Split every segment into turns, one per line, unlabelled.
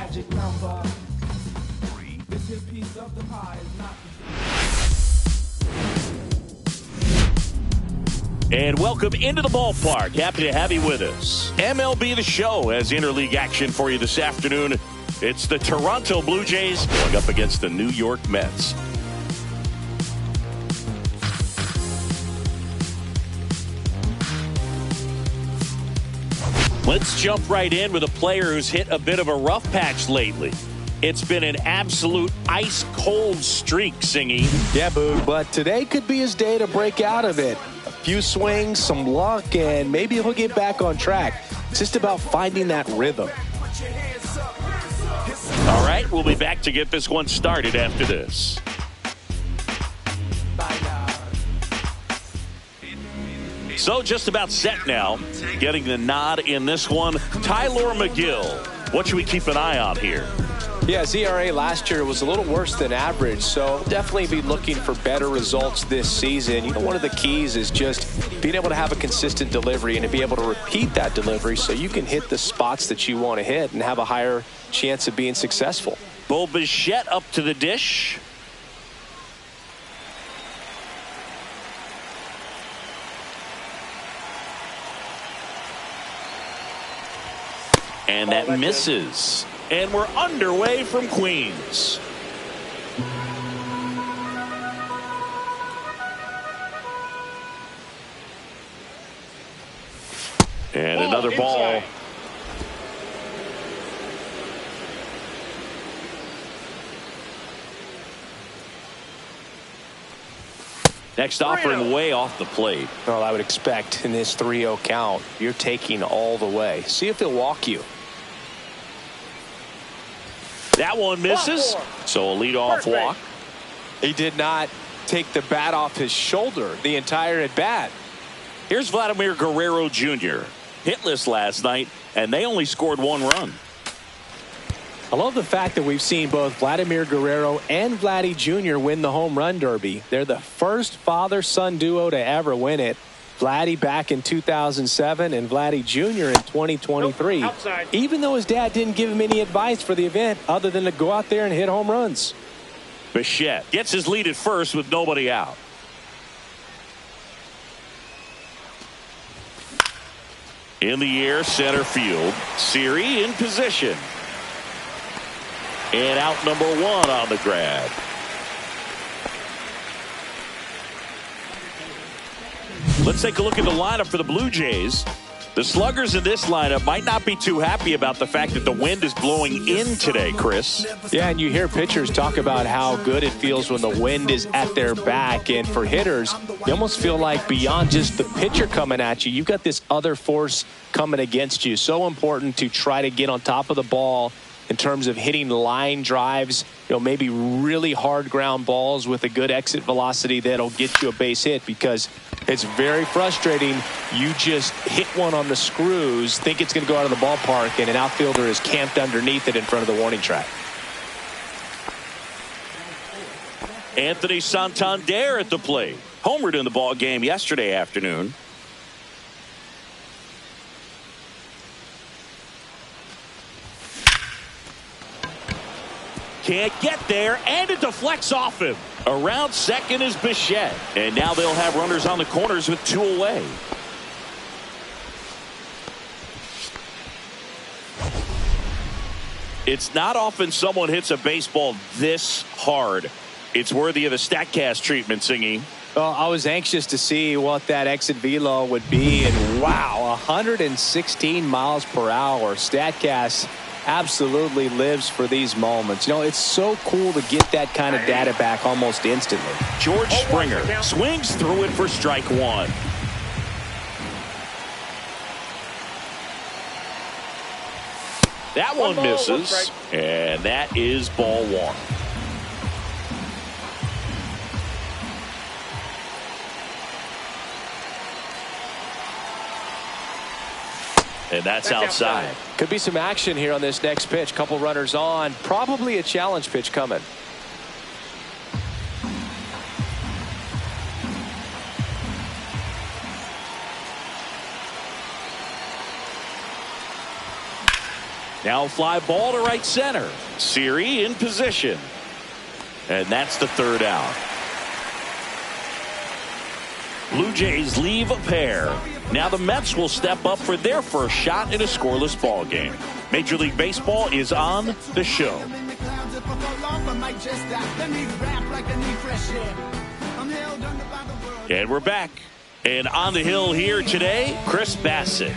magic number. This here piece of the pie is not the...
And welcome into the ballpark. Happy to have you with us. MLB The Show has interleague action for you this afternoon. It's the Toronto Blue Jays going up against the New York Mets. Let's jump right in with a player who's hit a bit of a rough patch lately. It's been an absolute ice-cold streak, Singy.
Yeah, Boog, but today could be his day to break out of it. A few swings, some luck, and maybe he'll get back on track. It's just about finding that rhythm.
All right, we'll be back to get this one started after this. So just about set now. Getting the nod in this one, Tyler McGill. What should we keep an eye on here?
Yeah, his ERA last year was a little worse than average, so definitely be looking for better results this season. You know, one of the keys is just being able to have a consistent delivery and to be able to repeat that delivery so you can hit the spots that you want to hit and have a higher chance of being successful.
Bo Bichette up to the dish. And that misses. And we're underway from Queens. And another ball. Next offering way off the plate.
Well, I would expect in this 3-0 count, you're taking all the way. See if he'll walk you.
That one misses. So a leadoff walk.
He did not take the bat off his shoulder the entire at bat.
Here's Vladimir Guerrero Jr. Hitless last night, and they only scored one run.
I love the fact that we've seen both Vladimir Guerrero and Vladdy Jr. win the home run derby. They're the first father-son duo to ever win it. Vladdy back in 2007 and Vladdy Jr. in 2023. Even though his dad didn't give him any advice for the event other than to go out there and hit home runs.
Bichette gets his lead at first with nobody out. In the air, center field. Siri in position. And out number one on the grab. Let's take a look at the lineup for the Blue Jays. The sluggers in this lineup might not be too happy about the fact that the wind is blowing in today, Chris.
Yeah, and you hear pitchers talk about how good it feels when the wind is at their back. And for hitters, you almost feel like beyond just the pitcher coming at you, you've got this other force coming against you. So important to try to get on top of the ball in terms of hitting line drives, you know, maybe really hard ground balls with a good exit velocity that'll get you a base hit, because it's very frustrating. You just hit one on the screws, think it's going to go out of the ballpark, and an outfielder is camped underneath it in front of the warning track.
Anthony Santander at the plate. Homered in the ball game yesterday afternoon. Can't get there, and it deflects off him. Around second is Bichette. And now they'll have runners on the corners with two away. It's not often someone hits a baseball this hard. It's worthy of a StatCast treatment, Singy.
Well, I was anxious to see what that exit velo would be, and wow, 116 miles per hour. StatCast absolutely lives for these moments. You know, it's so cool to get that kind of data back almost instantly.
George Springer swings through it for strike one. That one misses, and that is ball one. And that's outside.
Could be some action here on this next pitch. Couple runners on. Probably a challenge pitch coming.
Now a fly ball to right center. Siri in position. And that's the third out. Blue Jays leave a pair. Now the Mets will step up for their first shot in a scoreless ball game. Major League Baseball is on the show. And we're back. And on the hill here today, Chris Bassett.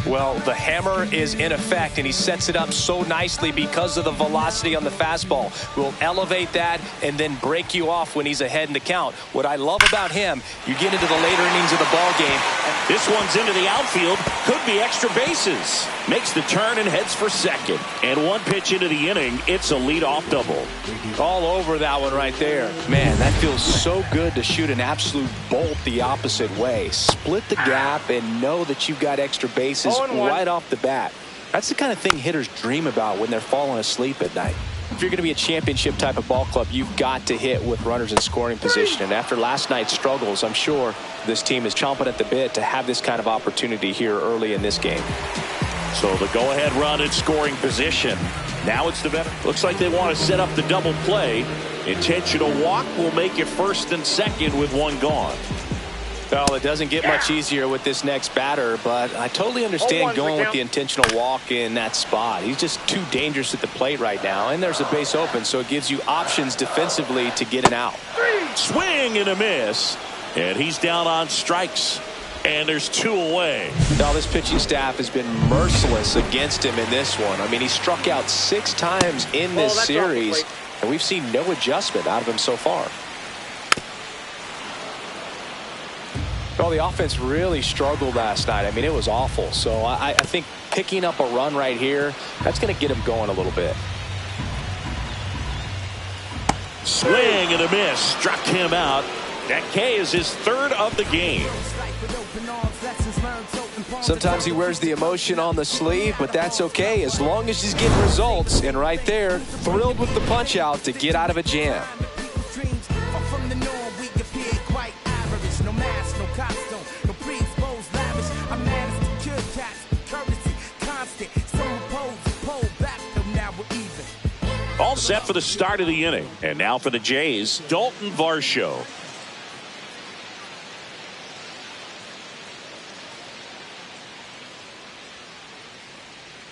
Well, the hammer is in effect, and he sets it up so nicely because of the velocity on the fastball. Will elevate that and then break you off when he's ahead in the count. What I love about him, you get into the later innings of the ball game.
This one's into the outfield. Could be extra bases. Makes the turn and heads for second. And one pitch into the inning, it's a leadoff double.
All over that one right there. Man, that feels so good to shoot an absolute bolt the opposite way. Split the gap and know that you've got extra bases right off the bat. That's the kind of thing hitters dream about when they're falling asleep at night. If you're going to be a championship type of ball club, you've got to hit with runners in scoring position. And after last night's struggles, I'm sure this team is chomping at the bit to have this kind of opportunity here early in this game.
So the go-ahead run in scoring position. Now it's the veteran. Looks like they want to set up the double play. Intentional walk will make it first and second with one gone.
Well, it doesn't get much easier with this next batter, but I totally understand going with the intentional walk in that spot. He's just too dangerous at the plate right now, and there's a base open, so it gives you options defensively to get an out.
Swing and a miss, and he's down on strikes, and there's two away.
Now, this pitching staff has been merciless against him in this one. I mean, he struck out 6 times in this series, and we've seen no adjustment out of him so far. Well, the offense really struggled last night. I mean, it was awful. So I think picking up a run right here, that's going to get him going a little bit.
Swing and a miss. Struck him out. That K is his third of the game.
Sometimes he wears the emotion on the sleeve, but that's okay as long as he's getting results. And right there, thrilled with the punch out to get out of a jam.
All set for the start of the inning. And now for the Jays, Dalton Varsho.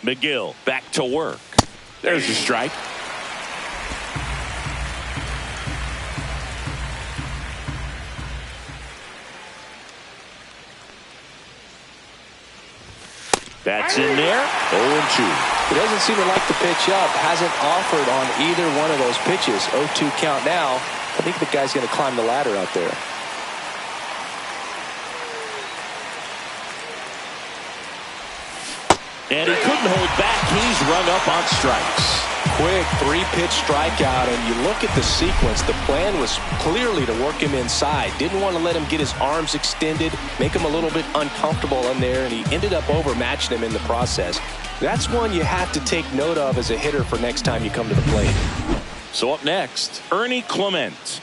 McGill back to work. There's a strike. That's in there. 0-2.
He doesn't seem to like the pitch up. Hasn't offered on either one of those pitches. 0-2 count now. I think the guy's going to climb the ladder out there.
And he couldn't hold back. He's rung up on strikes.
Quick 3-pitch strikeout, and you look at the sequence. The plan was clearly to work him inside. Didn't want to let him get his arms extended, make him a little bit uncomfortable in there, and he ended up overmatching him in the process. That's one you have to take note of as a hitter for next time you come to the plate.
So up next, Ernie Clement.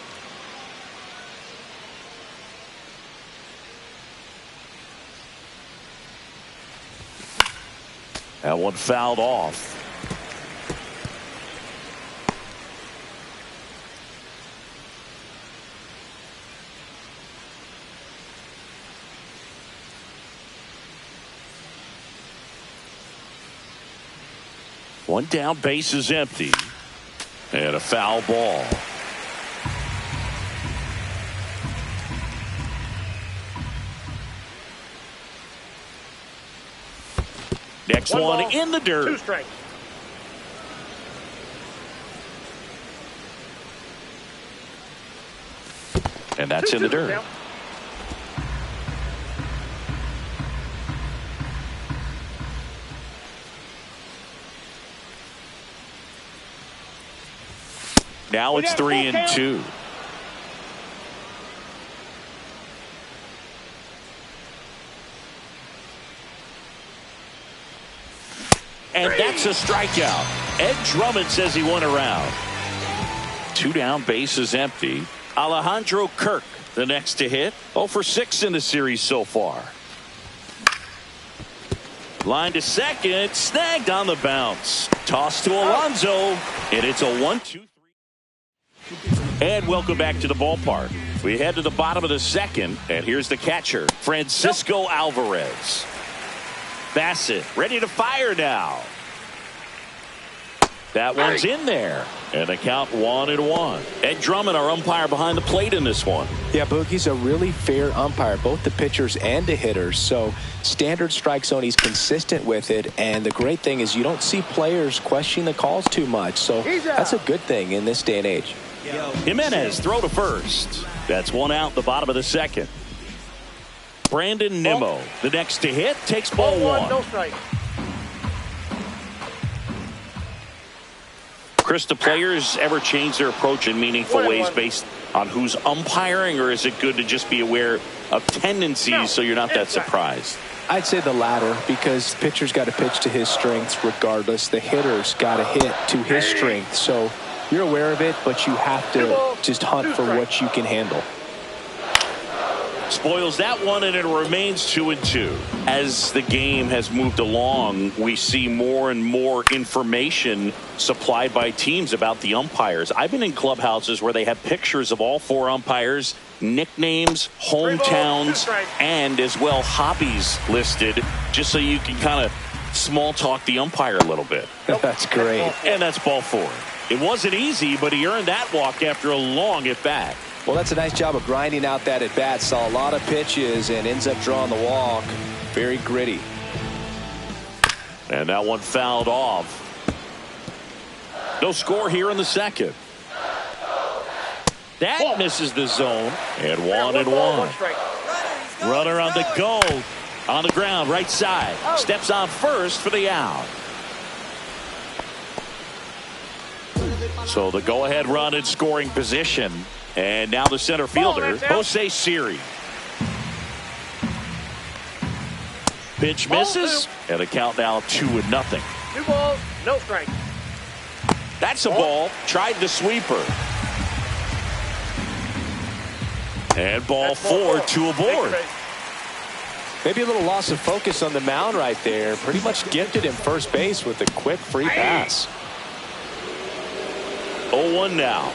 That one fouled off. One down, base is empty. And a foul ball. Next one in the dirt.
2 strikes.
And that's in the dirt.
Now.
Now it's 3-2. And that's a strikeout. Ed Drummond says he went around. 2 down, base is empty. Alejandro Kirk, the next to hit. 0 for 6 in the series so far. Line to second, snagged on the bounce. Toss to Alonso, and it's a 1-2-3. And welcome back to the ballpark. We head to the bottom of the second, and here's the catcher, Francisco Alvarez. Bassett ready to fire now. That one's in there. And the count 1-1. Ed Drummond, our umpire behind the plate in this one.
Yeah, Boogie's a really fair umpire, both the pitchers and the hitters. So standard strike zone, he's consistent with it. And the great thing is you don't see players questioning the calls too much. So that's a good thing in this day and age.
Jimenez throw to first. That's one out the bottom of the second. Brandon Nimmo, the next to hit, takes ball one.
No strike.
Chris, do players ever change their approach in meaningful ways based on who's umpiring, or is it good to just be aware of tendencies so you're not that surprised?
I'd say the latter, because pitcher's got to pitch to his strengths regardless. The hitter's got to hit to his strength. So you're aware of it, but you have to just hunt for what you can handle.
Spoils that one, and it remains 2-2. As the game has moved along, we see more and more information supplied by teams about the umpires. I've been in clubhouses where they have pictures of all four umpires, nicknames, hometowns, and as well hobbies listed, just so you can kind of small talk the umpire a little bit.
That's great.
And that's ball four. It wasn't easy, but he earned that walk after a long at bat.
Well, that's a nice job of grinding out that at bat. Saw a lot of pitches and ends up drawing the walk. Very gritty.
And that one fouled off. No score here in the second. That misses the zone. And 1-1. Runner on the go. On the ground, right side. Steps on first for the out. So the go-ahead run in scoring position. And now the center fielder, Jose Siri. Pitch misses, and the count now 2-0.
2 balls, no strike.
That's a ball. Tried the sweeper. And ball four, 2 aboard.
Maybe a little loss of focus on the mound right there. Pretty much gifted him first base with a quick free pass.
0-1 now.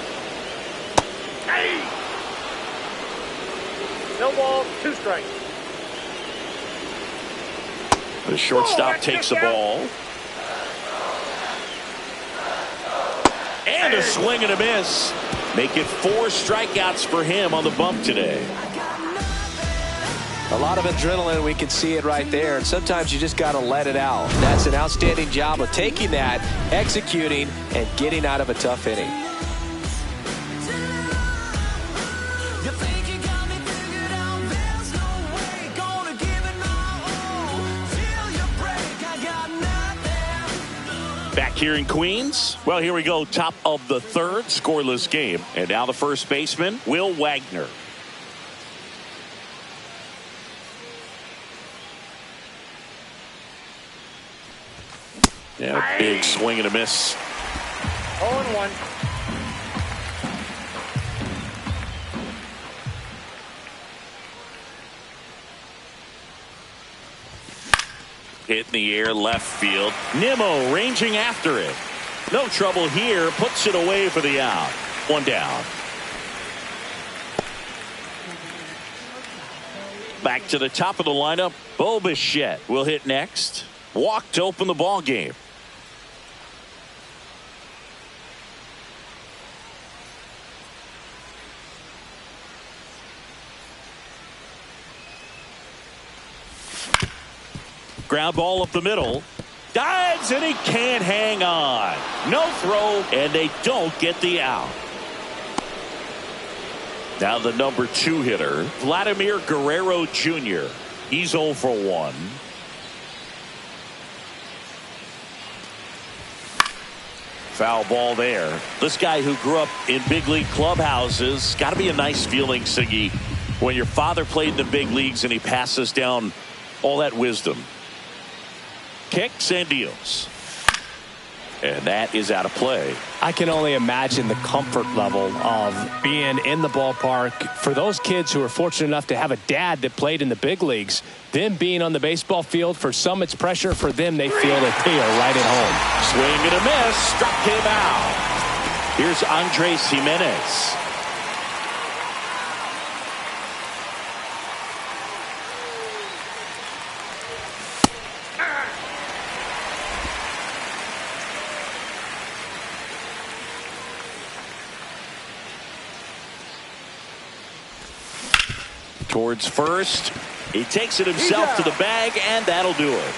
No ball, 2 strikes.
The shortstop takes the ball. And a swing and a miss. Make it 4 strikeouts for him on the bump today.
A lot of adrenaline, we can see it right there. And sometimes you just got to let it out. That's an outstanding job of taking that, executing, and getting out of a tough inning.
Back here in Queens. Well, here we go. Top of the third, scoreless game. And now the first baseman, Will Wagner. Yeah, big swing and a miss.
0-1.
Hit in the air, left field. Nimmo ranging after it. No trouble here. Puts it away for the out. 1 down. Back to the top of the lineup. Bo Bichette will hit next. Walk to open the ball game. Ground ball up the middle. Dives, and he can't hang on. No throw, and they don't get the out. Now the number 2 hitter, Vladimir Guerrero Jr. He's 0 for 1. Foul ball there. This guy who grew up in big league clubhouses, got to be a nice feeling, Siggy, when your father played in the big leagues and he passes down all that wisdom. Kicks and deals. And that is out of play.
I can only imagine the comfort level of being in the ballpark for those kids who are fortunate enough to have a dad that played in the big leagues. Them being on the baseball field, for some it's pressure. For them, they feel that they are right at home.
Swing and a miss. Struck him out. Here's Andres Jimenez. Towards first. He takes it himself to the bag, and that'll do it.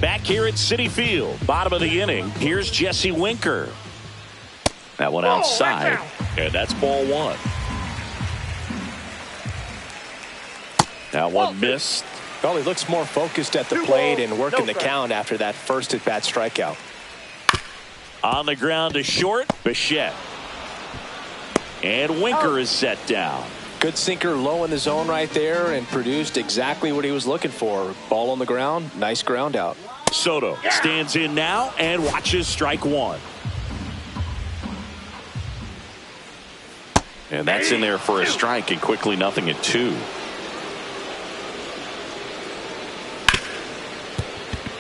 Back here at Citi Field, bottom of the inning, here's Jesse Winker. That one outside, and that's ball one. That one missed.
Well, he looks more focused at the plate and working the count after that first at-bat strikeout.
On the ground to short, Bichette. And Winker is set down.
Good sinker low in the zone right there and produced exactly what he was looking for. Ball on the ground, nice ground out.
Soto stands in now and watches strike one. And that's in there for a strike, and quickly nothing at two.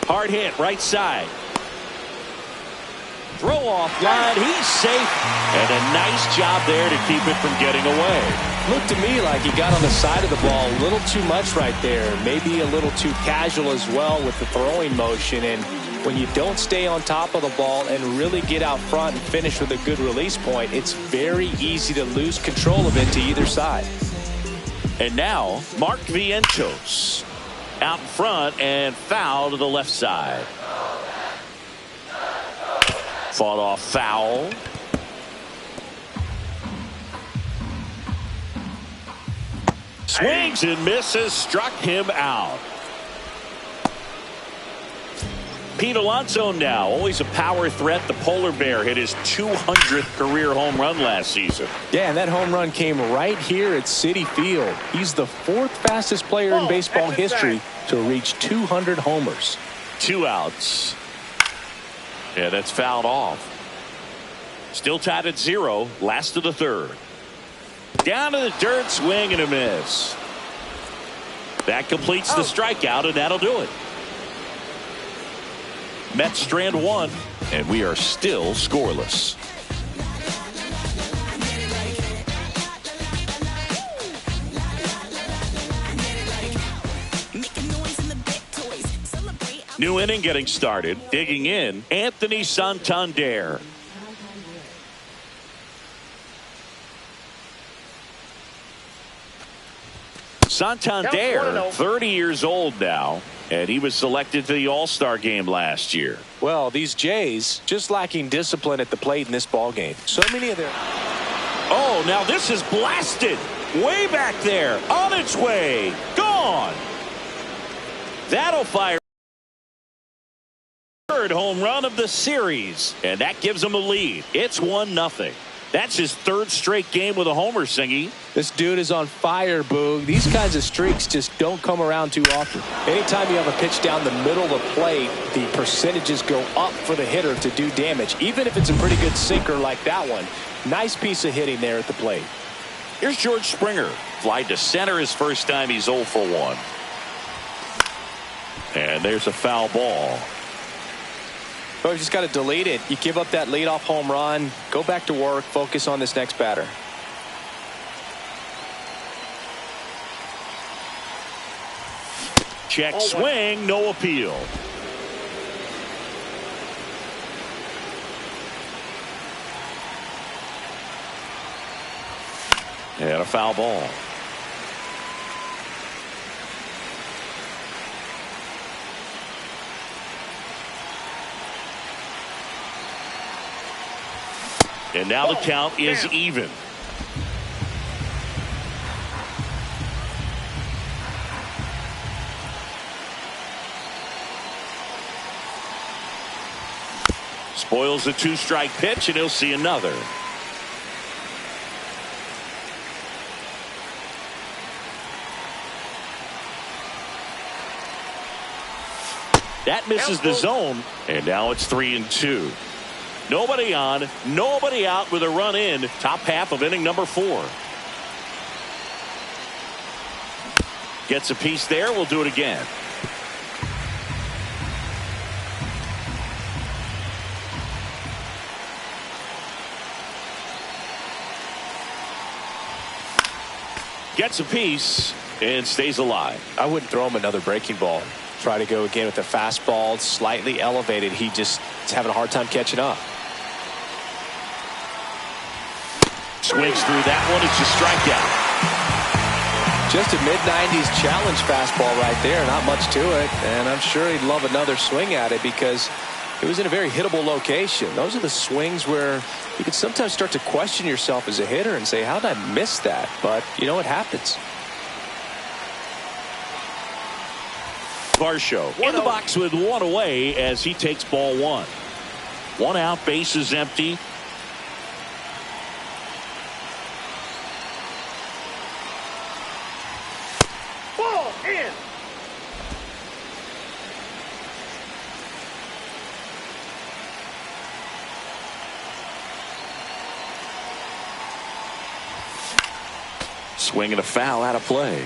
Hard hit right side. Throw off line. He's safe. And a nice job there to keep it from getting away.
Looked to me like he got on the side of the ball a little too much right there. Maybe a little too casual as well with the throwing motion. And when you don't stay on top of the ball and really get out front and finish with a good release point, it's very easy to lose control of it to either side.
And now, Mark Vientos out in front and foul to the left side. Fought off foul. Swings and misses, struck him out. Pete Alonso now, always a power threat. The Polar Bear hit his 200th career home run last season.
Yeah, and that home run came right here at Citi Field. He's the fourth fastest player in baseball history to reach 200 homers.
2 outs. Yeah, that's fouled off. Still tied at 0. Last of the third. Down to the dirt, swing and a miss. That completes the strikeout, and that'll do it. Mets strand one, and we are still scoreless. New inning getting started. Digging in, Anthony Santander. Santander, 30 years old now, and he was selected to the All-Star game last year.
Well, these Jays just lacking discipline at the plate in this ball game. So many of their...
Oh, now this is blasted. Way back there. On its way. Gone. That'll fire. Third home run of the series, and that gives him a lead. It's 1-0. That's his third straight game with a homer, Singy.
This dude is on fire, Boog. These kinds of streaks just don't come around too often. Anytime you have a pitch down the middle of the plate, the percentages go up for the hitter to do damage, even if it's a pretty good sinker like that one. Nice piece of hitting there at the plate.
Here's George Springer. Fly to center his first time. He's 0 for 1. And there's a foul ball.
Oh, you just got to delete it. You give up that leadoff home run. Go back to work. Focus on this next batter.
Check swing, no appeal. And a foul ball. And now the count is even. Spoils the 2-strike pitch, and he'll see another. That misses the zone, and now it's 3-2. Nobody on, nobody out with a run in. Top half of inning number 4. Gets a piece there. We'll do it again. Gets a piece and stays alive.
I wouldn't throw him another breaking ball. Try to go again with the fastball, slightly elevated. He just is having a hard time catching up.
Swings through that one. It's a strikeout.
Just a mid-90s challenge fastball right there. Not much to it. And I'm sure he'd love another swing at it because it was in a very hittable location. Those are the swings where you can sometimes start to question yourself as a hitter and say, how did I miss that? But, you know, it happens.
Varsho in the box with one away as he takes ball 1. 1 out, base is empty.
Ball in.
Swing and a foul out of play.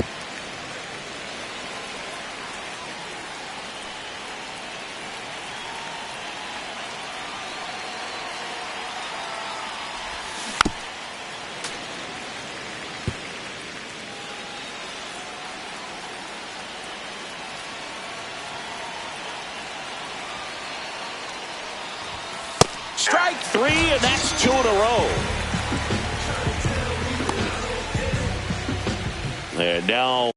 Strike 3, and that's 2 in a row. And now